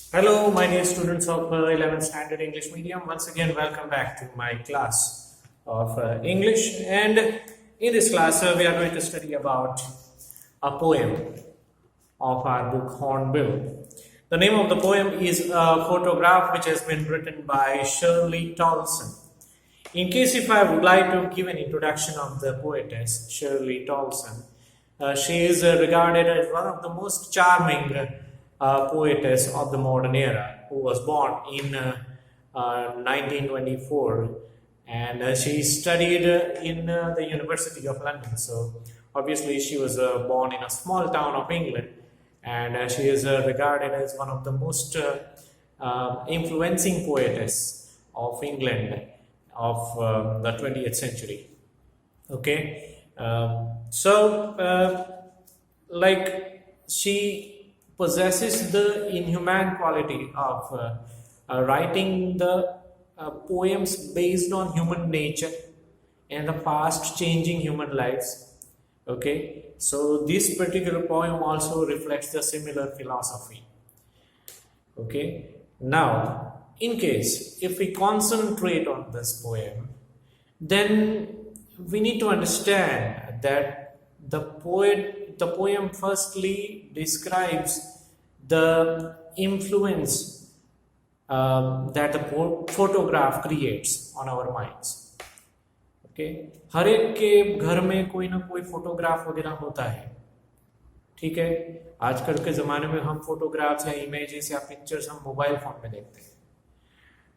Hello, my dear students of 11th Standard English Medium. Once again, welcome back to my class of English. And in this class, we are going to study about a poem of our book Hornbill. The name of the poem is a photograph which has been written by Shirley Tolson. In case if I would like to give an introduction of the poetess Shirley Tolson, she is regarded as one of the most charming poetess of the modern era, who was born in 1924, and she studied in the University of London. So obviously she was born in a small town of England, and she is regarded as one of the most influencing poetess of England of the 20th century. Okay, like she possesses the inhuman quality of writing the poems based on human nature and the fast changing human lives. Okay, so this particular poem also reflects the similar philosophy. Okay, now in case if we concentrate on this poem, then we need to understand that the poem firstly describes the influence that the photograph creates on our minds. Okay, हर एक के घर में कोई ना कोई photograph वगैरह होता है. ठीक है, आजकल के ज़माने में हम फोटोग्राफ्स या इमेजेस या पिक्चर्स हम मोबाइल फोन में देखते हैं.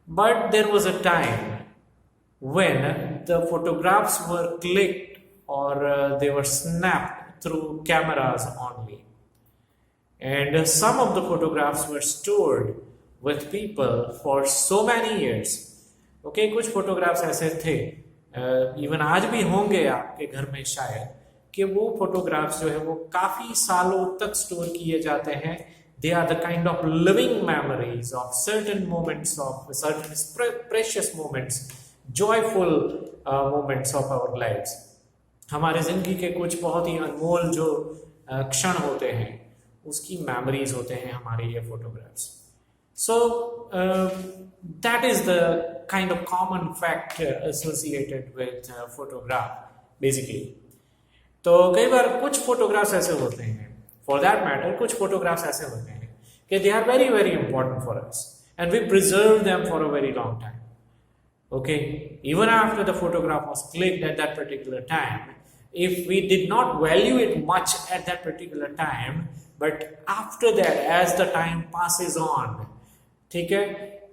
But there was a time when the photographs were clicked or they were snapped through cameras only. And some of the photographs were stored with people for so many years. Okay, कुछ photographs ऐसे थे, even आज भी होंगे आपके घर में शायद, कि वो photographs जो है वो काफ़ी सालों तक store किए जाते हैं. They are the kind of living memories of certain moments, of certain precious moments, joyful moments of our lives. हमारे ज़िंदगी के कुछ बहुत ही अनमोल जो क्षण होते हैं, उसकी memories होते हैं हमारे ये photographs. So that is the kind of common fact associated with photograph basically. तो कई बार कुछ photographs ऐसे होते हैं, for that matter कुछ photographs ऐसे होते हैं कि they are very very important for us and we preserve them for a very long time. Okay, even after the photograph was clicked at that particular time, if we did not value it much at that particular time, but after that as the time passes on, ठीक है,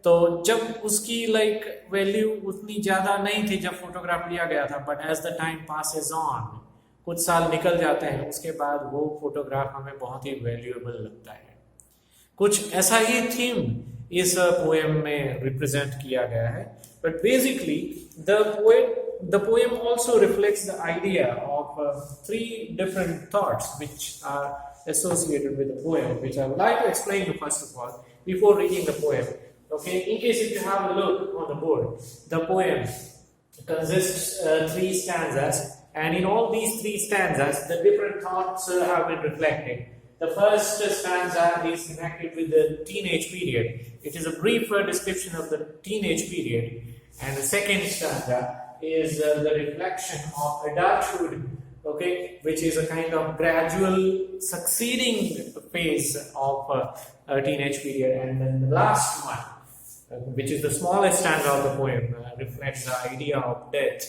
तो जब उसकी like value उतनी ज़्यादा नहीं थी जब फोटोग्राफ लिया गया था, but as the time passes on, कुछ साल निकल जाते हैं, उसके बाद वो फोटोग्राफ हमें बहुत ही वैल्यूएबल लगता है. कुछ ऐसा ही थीम इस पोएम में रिप्रेजेंट किया गया है. But basically the poem also reflects the idea of three different thoughts which are associated with the poem, which I would like to explain to you first of all before reading the poem. Okay, in case if you have a look on the board, the poem consists three stanzas, and in all these three stanzas, the different thoughts have been reflected. The first stanza is connected with the teenage period. It is a brief description of the teenage period, and the second stanza is the reflection of adulthood, okay, which is a kind of gradual succeeding phase of a teenage period, and then the last one, which is the smallest stanza of the poem, reflects the idea of death.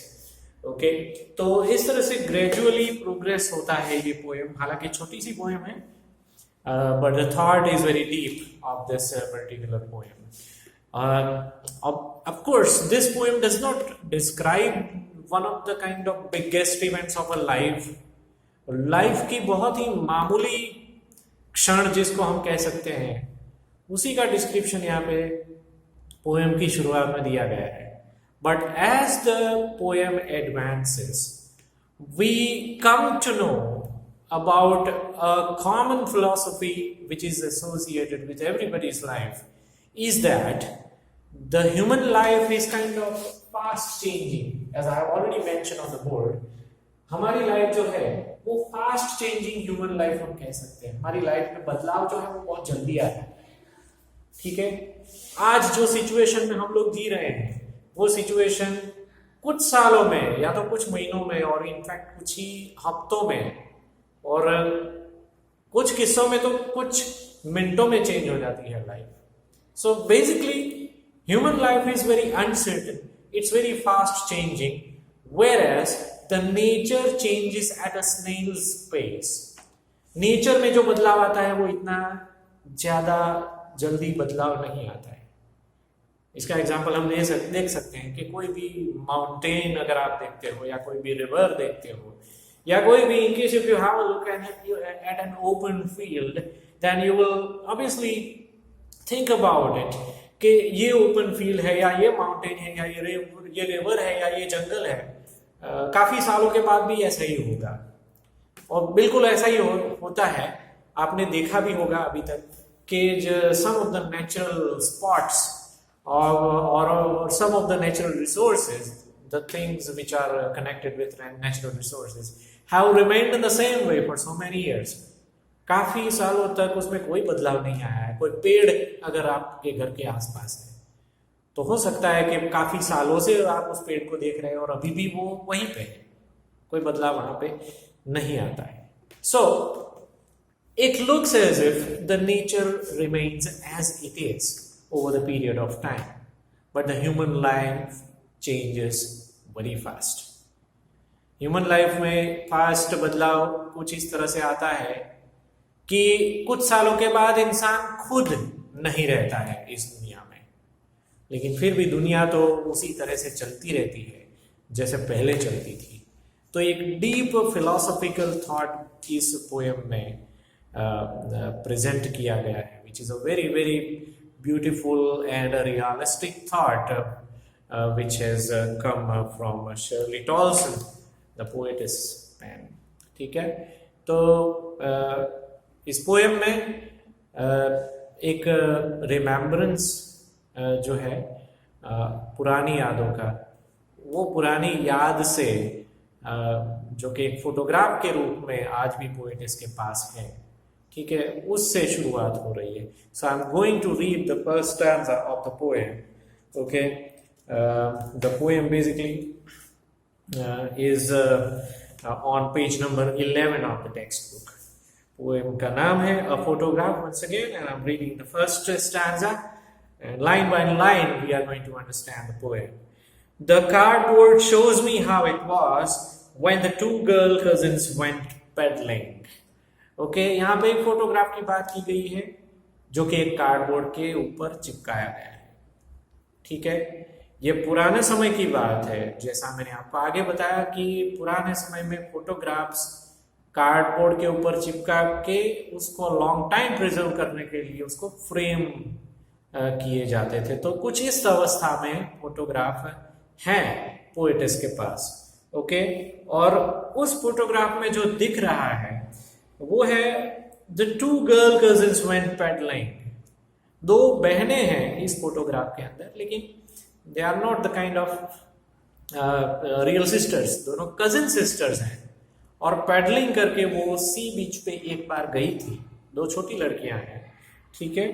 Okay, तो इस तरह से gradually progress होता है ये poem. हालांकि छोटी सी poem है, but the thought is very deep of this particular poem. Of course, this poem does not describe one of the kind of biggest events of a life. Life की बहुत ही मामूली क्षण जिसको हम कह सकते हैं, उसी का डिस्क्रिप्शन यहाँ पे पोएम की शुरुआत में दिया गया है. But as the poem advances, we come to know about a common philosophy which is associated with everybody's life, is that the human life is kind of fast changing. As I have already mentioned on the board, हमारी life जो है वो fast changing human life हम कह सकते हैं. हमारी life में बदलाव जो है वो बहुत जल्दी आता है. ठीक है, आज जो सिचुएशन में हम लोग जी रहे हैं वो सिचुएशन कुछ सालों में या तो कुछ महीनों में और इनफैक्ट कुछ ही हफ्तों में और कुछ किस्सों में तो कुछ मिनटों में चेंज हो जाती है life. So basically human life is very uncertain, it's very fast changing, whereas the nature changes at a snail's pace. Nature में जो बदलाव आता है वो इतना ज्यादा जल्दी बदलाव नहीं आता है. इसका एग्जांपल हम देख सकते हैं कि कोई भी माउंटेन अगर आप देखते हो या कोई भी रिवर देखते हो या कोई भी, in case if you have a look at an open field, then you will obviously think about it कि ये ओपन फील्ड है या ये माउंटेन है या ये रिवर है या ये जंगल है. काफी सालों के बाद भी ऐसा ही होगा और बिल्कुल ऐसा ही होता है. आपने देखा भी होगा अभी तक कि some of the natural spots or some of the natural resources, the things which are connected with natural resources have remained in the same way for so many years. काफी सालों तक उसमें कोई बदलाव नहीं आया है. कोई पेड़ अगर आपके घर के आसपास है तो हो सकता है कि काफी सालों से आप उस पेड़ को देख रहे हैं और अभी भी वो वहीं पे है, कोई बदलाव वहां पे नहीं आता है. सो it looks as if the nature remains as it is over the period of time, but the human life changes very fast. Human life में फास्ट बदलाव कुछ इस तरह से आता है कि कुछ सालों के बाद इंसान खुद नहीं रहता है इस दुनिया में, लेकिन फिर भी दुनिया तो उसी तरह से चलती रहती है जैसे पहले चलती थी. तो एक डीप फिलोसॉफिकल थॉट इस पोएम में प्रेजेंट किया गया है, which is a very very beautiful and realistic thought which has come from Shirley Tolson, the poetess pen. ठीक है, तो इस पोएम में एक रिमेम्बरेंस जो है पुरानी यादों का, वो पुरानी याद से जो कि एक फोटोग्राफ के रूप में आज भी पोएटिस के पास है, ठीक है, उससे शुरुआत हो रही है. So I am going to read the first stanza of the poem. Okay, the poem basically is on page number 11 of the textbook. Poem का नाम है A Photograph, once again, and I'm reading the first stanza, and line by line we are going to understand the poem. The cardboard shows me how it was when the two girl cousins went peddling. Okay, यहाँ पे एक photograph की बात की गई है जो कि एक कार्डबोर्ड के ऊपर चिपकाया गया है. ठीक है, ये पुराने समय की बात है. जैसा मैंने आपको आगे बताया कि पुराने समय में फोटोग्राफ्स कार्डबोर्ड के ऊपर चिपका के उसको लॉन्ग टाइम प्रिजर्व करने के लिए उसको फ्रेम किए जाते थे. तो कुछ इस अवस्था में फोटोग्राफ है पोएटिस के पास. ओके, और उस फोटोग्राफ में जो दिख रहा है वो है the two girl cousins went pedalling. दो बहनें हैं इस फोटोग्राफ के अंदर, लेकिन they are not the kind of real sisters. दोनों cousin sisters हैं और पैडलिंग करके वो सी बीच पे एक बार गई थी. दो छोटी लड़कियां हैं, ठीक है.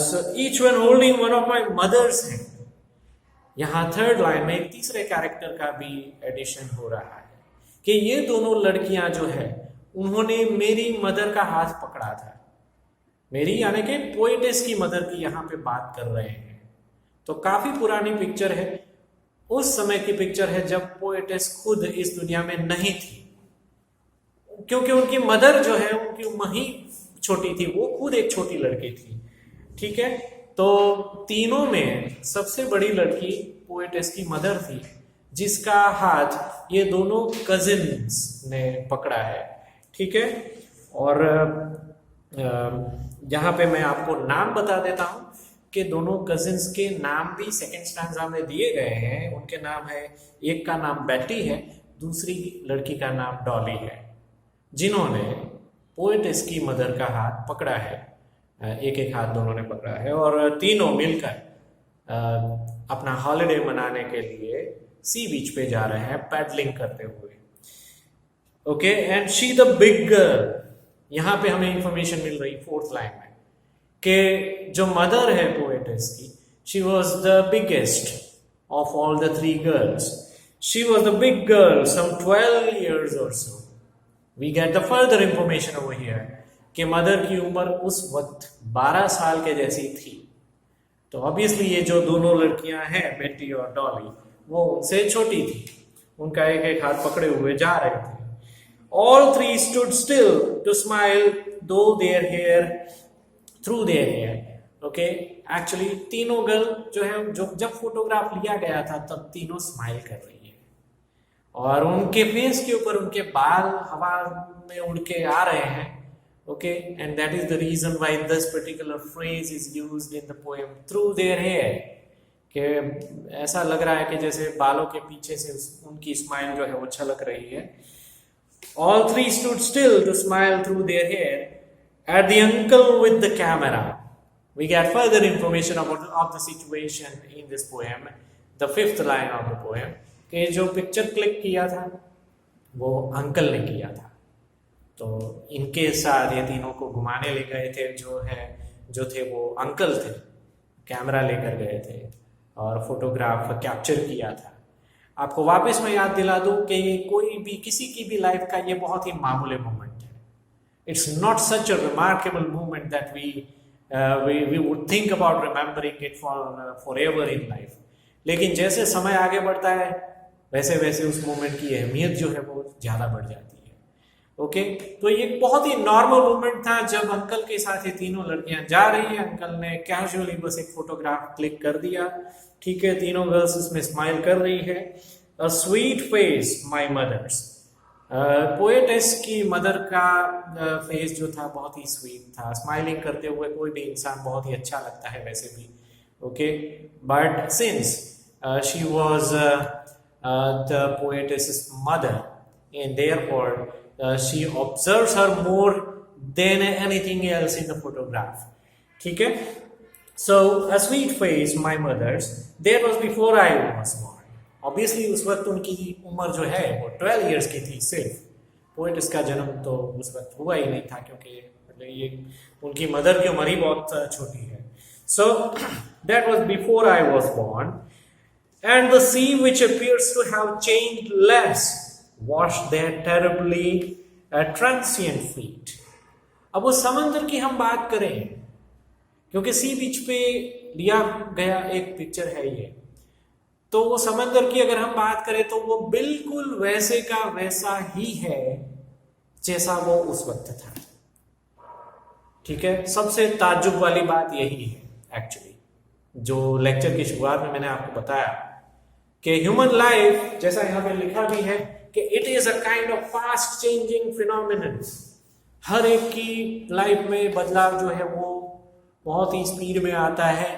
So each one holding one of my mothers है. यहाँ थर्ड लाइन में एक तीसरे कैरेक्टर का भी एडिशन हो रहा है कि ये दोनों लड़कियां जो है उन्होंने मेरी मदर का हाथ पकड़ा था. मेरी यानी कि पोएटिस की मदर की यहाँ पे बात कर रहे हैं. तो काफी पुरानी पिक्चर है, उस समय की पिक्चर है जब पोएटिस खुद इस दुनिया में नहीं थी, क्योंकि उनकी मदर जो है उनकी उम्र ही छोटी थी, वो खुद एक छोटी लड़की थी. ठीक है, तो तीनों में सबसे बड़ी लड़की पोएटिस की मदर थी जिसका हाथ ये दोनों कजिन्स ने पकड़ा है. ठीक है, और यहाँ पे मैं आपको नाम बता देता हूं कि दोनों कजिन्स के नाम भी सेकंड स्टैंजा में दिए गए हैं. उनके नाम है, एक का नाम बेटी है, दूसरी लड़की का नाम डॉली है, जिन्होंने पोएटिस की मदर का हाथ पकड़ा है. एक एक हाथ दोनों ने पकड़ा है और तीनों मिलकर अपना हॉलिडे मनाने के लिए सी बीच पे जा रहे हैं पैडलिंग करते हुए. Okay, and she the big girl. यहाँ पे हमें इंफॉर्मेशन मिल रही फोर्थ लाइन में कि जो मदर है पोएटेस की, she was the biggest of all the three girls. She was the big girl, some 12 years or so. We get the further information over here कि मदर की उम्र उस वक्त 12 साल के जैसी थी. तो ऑब्वियसली ये जो दोनों लड़कियां हैं, बेटी और डॉली, वो उनसे छोटी थी. उनका एक एक हाथ पकड़े हुए जा रहे थे. All three stood still to smile though their hair through their hair. Okay, actually तीनों गर्ल जो है, जो जब फोटोग्राफ लिया गया था तब तीनों स्माइल कर रही है और उनके फेस के ऊपर उनके बाल हवा में उड़ के आ रहे हैं. Okay, and that is the reason why this particular phrase is used in the poem, through their hair. कि ऐसा लग रहा है कि जैसे बालों के पीछे से उनकी स्माइल जो है वो छलक रही है. All three stood still to smile through their hair at the uncle with the camera. We get further information of the situation in this poem, the fifth line of the poem, कि जो picture click किया था वो uncle ने किया था. तो इनके साथ ये तीनों को घुमाने ले गए थे जो थे वो अंकल थे. कैमरा लेकर गए थे और फोटोग्राफ कैप्चर किया था. आपको वापस मैं याद दिला दूं कि ये कोई भी किसी की भी लाइफ का ये बहुत ही मामूली मोमेंट है. It's not such a remarkable moment that we would think about remembering it forever in life. लेकिन जैसे समय आगे बढ़ता है वैसे वैसे उस मोमेंट की अहमियत जो है वो ज्यादा बढ़ जाती है. ओके, तो ये बहुत ही नॉर्मल मोमेंट था जब अंकल के साथ ये तीनों लड़कियां जा रही है. अंकल ने कैजुअली बस एक फोटोग्राफ क्लिक कर दिया. ठीक है, तीनों गर्ल्स इसमें स्माइल कर रही है. A sweet face my mother's. Poetess की मदर का फेस जो था बहुत ही स्वीट था. स्माइलिंग करते हुए कोई भी इंसान बहुत ही अच्छा लगता है वैसे भी. Okay, but since she was the poetess mother and therefore she observes her more than anything else in the photograph. ठीक है, so a sweet face my mother's, that was before I was born. Obviously उस वक्त उनकी उम्र जो है वो 12 years की थी सिर्फ. पोएटेस का जन्म तो उस वक्त हुआ ही नहीं था क्योंकि ये उनकी मदर की उम्र ही बहुत छोटी है. So that was before I was born, and the sea which appears to have changed less washed their terribly transient feet. अब वो समंदर की हम बात करें, क्योंकि सी बीच पे लिया गया एक पिक्चर है ये, तो वो समंदर की अगर हम बात करें तो वो बिल्कुल वैसे का वैसा ही है जैसा वो उस वक्त था. ठीक है, सबसे ताज्जुब वाली बात यही है एक्चुअली, जो लेक्चर की शुरुआत में मैंने आपको बताया कि ह्यूमन लाइफ, जैसा यहाँ पे लिखा भी है कि it is a kind of fast changing phenomenon. हर एक की लाइफ में बदलाव जो है वो बहुत ही स्पीड में आता है,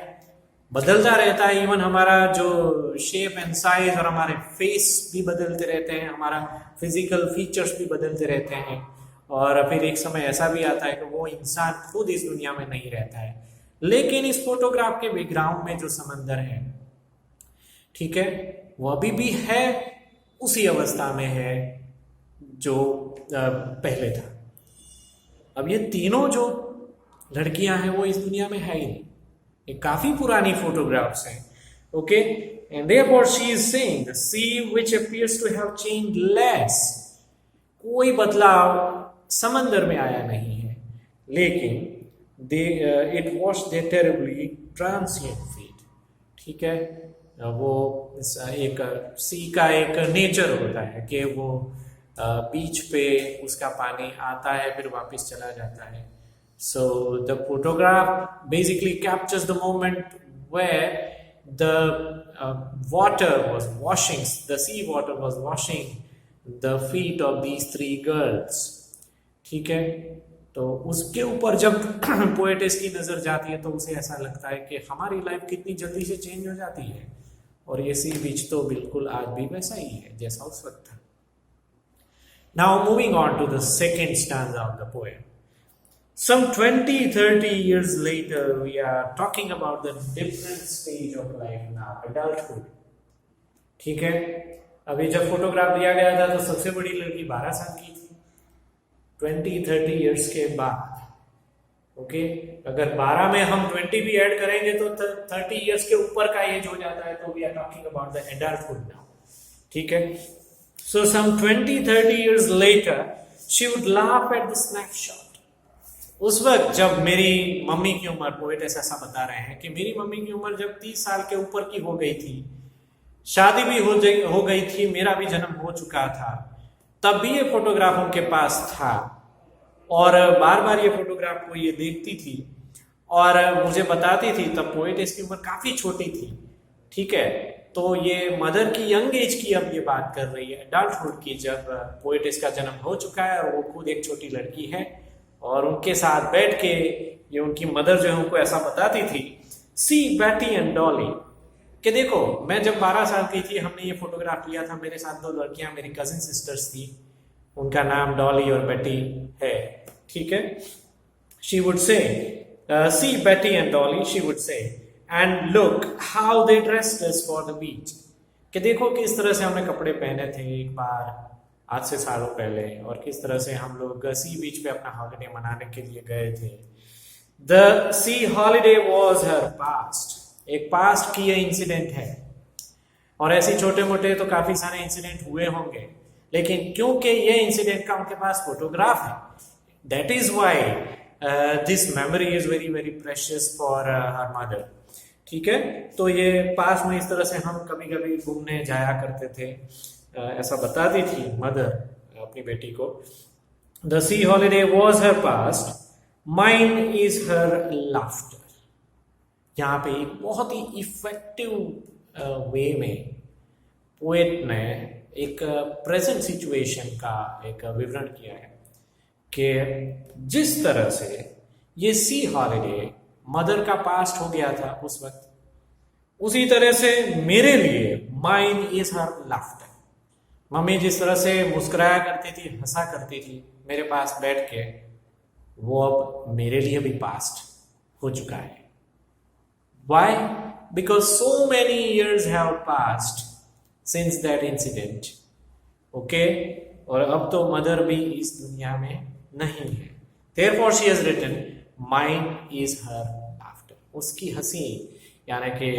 बदलता रहता है. इवन हमारा जो शेप एंड साइज और हमारे फेस भी बदलते रहते हैं, हमारा फिजिकल फीचर्स भी बदलते रहते हैं. और फिर एक समय ऐसा भी आता है कि वो इंसान खुद इस दुनिया में नहीं रहता है. लेकिन इस फोटोग्राफ के बैकग्राउंड में जो समंदर है, ठीक है, वो अभी भी है, उसी अवस्था में है जो पहले था. अब ये तीनों जो लड़कियां हैं वो इस दुनिया में है ही नहीं, ये काफी पुरानी फोटोग्राफ्स हैं. Okay, and therefore she is saying the sea which appears to have changed less. कोई बदलाव समंदर में आया नहीं है, लेकिन it washed their terribly transient feet. ठीक है, वो एक सी का एक नेचर होता है कि वो बीच पे उसका पानी आता है फिर वापस चला जाता है. So the photograph basically captures the moment where the water was washing, the sea water was washing the feet of these three girls. ठीक है, तो उसके ऊपर जब पोएटेस की नजर जाती है तो उसे ऐसा लगता है कि हमारी लाइफ कितनी जल्दी से चेंज हो जाती है, और ये सी बीच तो बिल्कुल आज भी वैसा ही है जैसा उस वक्त था. Now moving on to the second stanza of the poem. Some 20-30 years later, we are talking about the different stage of life now, adulthood. ठीक है, अभी जब फोटोग्राफ लिया गया था तो सबसे बड़ी लड़की 12 साल की थी. 20-30 years के बाद ओके, अगर 12 में हम 20 भी ऐड करेंगे तो 30 इयर्स के ऊपर का एज हो जाता है, तो we are talking about the adulthood now, ठीक है। So some 20-30 years later she would laugh at the snapshot. उस वक्त जब मेरी मम्मी की उम्र, पोएट ऐसा बता रहे हैं कि मेरी मम्मी की उम्र जब 30 साल के ऊपर की हो गई थी, शादी भी हो गई थी, मेरा भी जन्म हो चुका था, तब भी ये फोटोग्राफ उनके पास था और बार बार ये फोटोग्राफ को ये देखती थी और मुझे बताती थी। तब पोएट की उम्र काफी छोटी थी, ठीक है। तो ये मदर की यंग एज की अब ये बात कर रही है, एडल्टहुड की, जब पोएट का जन्म हो चुका है और वो खुद एक छोटी लड़की है और उनके साथ बैठ के ये उनकी मदर जो है उनको ऐसा बताती थी, सी बेटी एंड डॉली, कि देखो मैं जब 12 साल की थी हमने ये फोटोग्राफ लिया था, मेरे साथ 2 लड़कियां मेरी कजिन सिस्टर्स थी, उनका नाम डॉली और बेटी है, ठीक है। शी वुड से सी बेटी and Dolly, she would say and look how they dressed us for the beach, कि देखो किस तरह से हमने कपड़े पहने थे एक बार आज से सालों पहले, और किस तरह से हम लोग सी बीच पे अपना हॉलिडे मनाने के लिए गए थे। The sea holiday was her past, एक पास्ट की ये इंसिडेंट है, और ऐसे छोटे मोटे तो काफी सारे इंसिडेंट हुए होंगे, लेकिन क्योंकि ये इंसिडेंट का उनके पास फोटोग्राफ है, that is why this memory is very very precious for her mother, ठीक है। तो ये पास में इस तरह से हम कभी कभी घूमने जाया करते थे, ऐसा बताती थी मदर अपनी बेटी को। The sea holiday was her past, mine is her laughter. यहाँ पे एक बहुत ही इफेक्टिव वे में पोएट ने एक प्रेजेंट सिचुएशन का एक विवरण किया है कि जिस तरह से ये सी हॉलिडे मदर का पास्ट हो गया था उस वक्त, उसी तरह से मेरे लिए mine is her laughter. Mummy जिस तरह से मुस्कुराया करती थी, हंसा करती थी मेरे पास बैठ के, वो अब मेरे लिए भी पास्ट हो चुका है। Why? Because so many years have passed since that incident. Okay? और अब तो मदर भी इस दुनिया में नहीं है। Therefore she has written, mine is her laughter. उसकी हंसी, यानी कि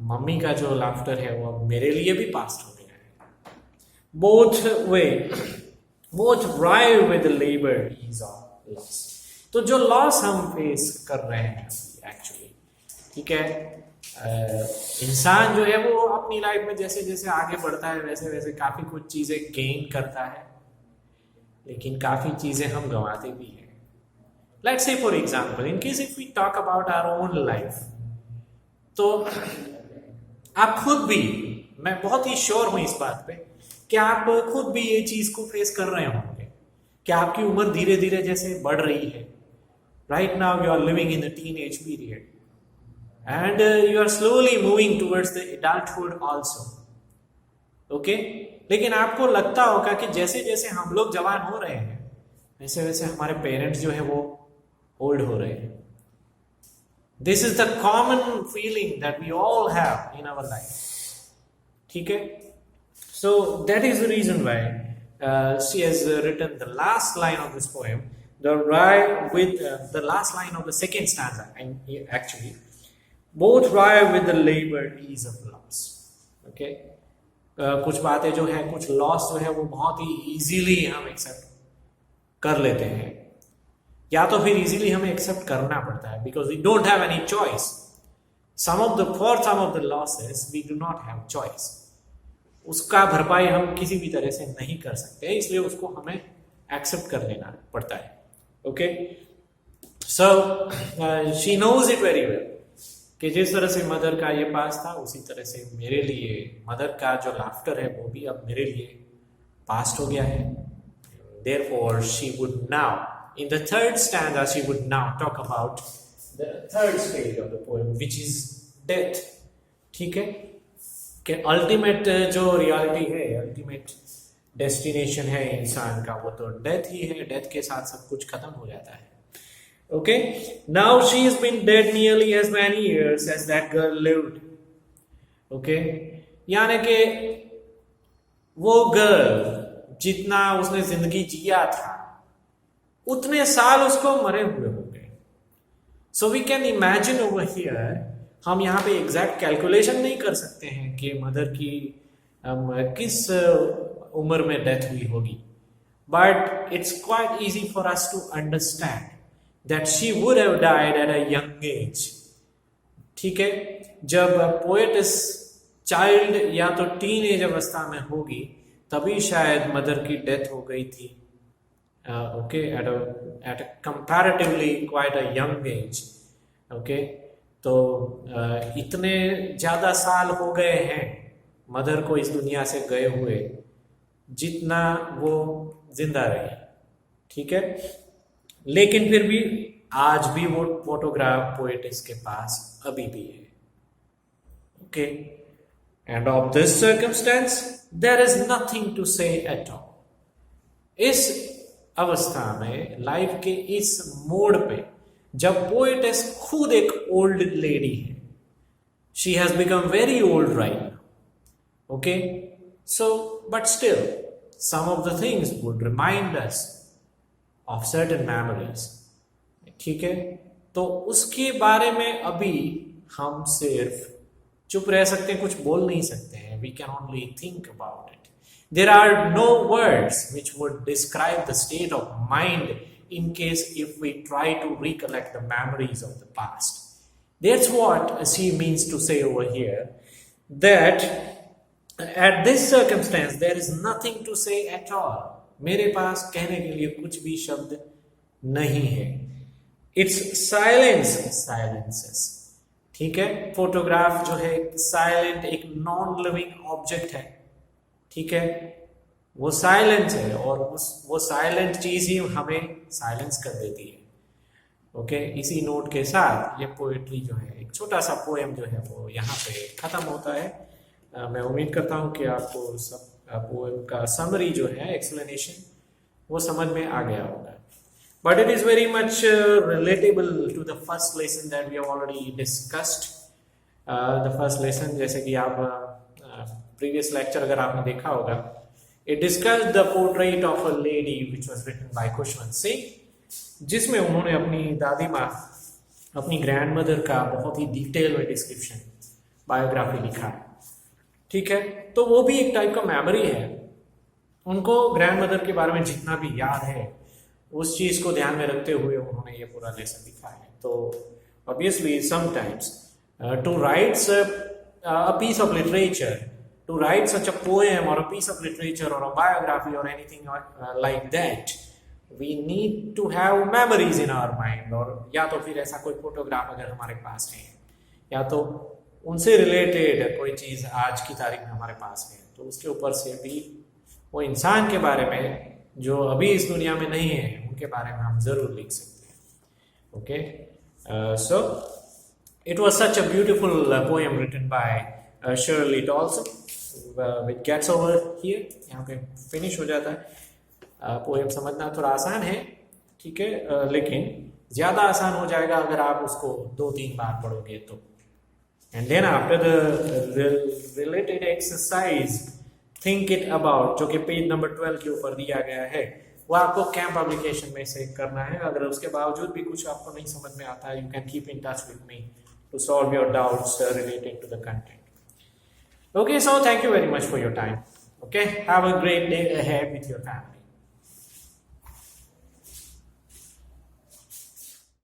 मम्मी का जो लाफ्टर है वो अब मेरे लिए भी पास्ट हो गया है। both rive with labor is of loss. तो जो लॉस हम फेस कर रहे हैं एक्चुअली, ठीक है, इंसान जो है वो अपनी लाइफ में जैसे जैसे आगे बढ़ता है वैसे वैसे काफी कुछ चीजें गेन करता है, लेकिन काफी चीजें हम गंवाते भी हैं। Let's say for example, in case if we talk about our own life, तो आप खुद भी, मैं बहुत ही श्योर हूं इस बात पे कि आप खुद भी ये चीज को फेस कर रहे होंगे कि आपकी उम्र धीरे धीरे जैसे बढ़ रही है। Right now you are living in the teenage period and you are slowly moving towards the adulthood also, okay? लेकिन आपको लगता होगा कि जैसे जैसे हम लोग जवान हो रहे हैं वैसे वैसे हमारे पेरेंट्स जो है वो ओल्ड हो रहे हैं। This is the common feeling that we all have in our life, ठीक है। So that is the reason why she has written the last line of this poem, the last line of the second stanza, and actually both rive with the labor ease of loss, okay? कुछ बातें जो है, कुछ loss जो है वो बहुत ही easily हम एक्सेप्ट कर लेते हैं, या तो फिर इजीली हमें एक्सेप्ट करना पड़ता है because we don't have any choice. For some of the losses we do not have choice, उसका भरपाई हम किसी भी तरह से नहीं कर सकते, इसलिए उसको हमें एक्सेप्ट कर लेना पड़ता है, okay. So she knows it very well कि जिस तरह से मदर का ये पास था, उसी तरह से मेरे लिए मदर का जो लाफ्टर है वो भी अब मेरे लिए पास्ट हो गया है। Therefore she would now, in the third stanza, she would now talk about the third stage of the poem, which is death, ठीक है, कि अल्टीमेट जो रियलिटी है, अल्टीमेट डेस्टिनेशन है इंसान का, वो तो डेथ ही है। डेथ के साथ सब कुछ खत्म हो जाता है। Okay, now she has been dead nearly as many years as that girl lived. Okay, यानी कि वो गर्ल जितना उसने जिंदगी जिया था उतने साल उसको मरे हुए हो गए। So we can imagine over here, हम यहाँ पे एग्जैक्ट कैलकुलेशन नहीं कर सकते हैं कि मदर की किस उम्र में डेथ हुई होगी, but it's quite easy for us to understand that she would have died at a young age. ठीक है, जब पोएटिस चाइल्ड या तो टीन एज अवस्था में होगी तभी शायद मदर की डेथ हो गई थी, okay, at a comparatively quite a young as. Okay, तो इतने ज्यादा साल हो गए हैं मदर को इस दुनिया से गए हुए जितना वो जिंदा रही। ठीक है, लेकिन फिर भी आज भी वो फोटोग्राफ पोएटिस के पास अभी भी है। Okay, end of this circumstance there is nothing to say at all. इस अवस्था में, लाइफ के इस मोड़ पे, जब पोएटिस खुद एक ओल्ड लेडी है, she has become very old right now. Okay, so but still some of the things would remind us of certain memories। ठीक है, तो उसके बारे में अभी हम सिर्फ चुप रह सकते हैं, कुछ बोल नहीं सकते हैं। We can only think about it। There are no words which would describe the state of mind in case if we try to recollect the memories of the past। That's what she means to say over here, that at this circumstance there is nothing to say at all। मेरे पास कहने के लिए कुछ भी शब्द नहीं है। It's silence silences। ठीक है, फोटोग्राफ जो है साइलेंट, एक नॉन लिविंग ऑब्जेक्ट है। ठीक है, वो साइलेंस है और वो साइलेंट चीज ही हमें साइलेंस कर देती है। ओके, इसी नोट के साथ ये पोएट्री जो है, एक छोटा सा पोएम जो है वो यहाँ पे खत्म होता है। मैं उम्मीद करता हूँ कि आपको सब पोएम का समरी जो है, एक्सप्लेनेशन, वो समझ में आ गया होगा। But it is very much relatable to the first lesson that we have already discussed. The first lesson, जैसे कि आप प्रीवियस लेक्चर अगर आपने देखा होगा, it discussed the portrait of a lady which was written by Khushwant Singh, जिसमें उन्होंने अपनी दादी माँ, अपनी ग्रैंड मदर का बहुत ही डिटेल में डिस्क्रिप्शन, बायोग्राफी लिखा है। ठीक है, तो वो भी एक टाइप का मेमोरी है। उनको ग्रैंड मदर के बारे में जितना भी याद है, उस चीज को ध्यान में रखते हुए उन्होंने ये पूरा लेसन लिखा है। तो obviously sometimes to write a piece of literature, to write such a poem or a piece of literature or a biography or anything like that, we need to have memories in our mind। और या तो फिर ऐसा कोई photograph अगर हमारे पास है, या तो उनसे रिलेटेड कोई चीज आज की तारीख में हमारे पास है, तो उसके ऊपर से भी वो इंसान के बारे में जो अभी इस दुनिया में नहीं है, उनके बारे में हम जरूर लिख सकते हैं। Okay, so it was such a beautiful poem written by Shirley Toulson, which gets over here. यहाँ पे फिनिश हो जाता है। पोएम समझना थोड़ा आसान है, ठीक है, लेकिन ज्यादा आसान हो जाएगा अगर आप उसको 2-3 बार पढ़ोगे तो। And then after the related exercise, think it about, जो कि पेज नंबर 12 के ऊपर दिया गया है, वो आपको कैंप एप्लीकेशन में से करना है। अगर उसके बावजूद भी कुछ आपको नहीं समझ में आता है, you can keep in touch with me to solve your doubts related to the content। Okay, so thank you very much for your time। Okay, have a great day ahead with your family।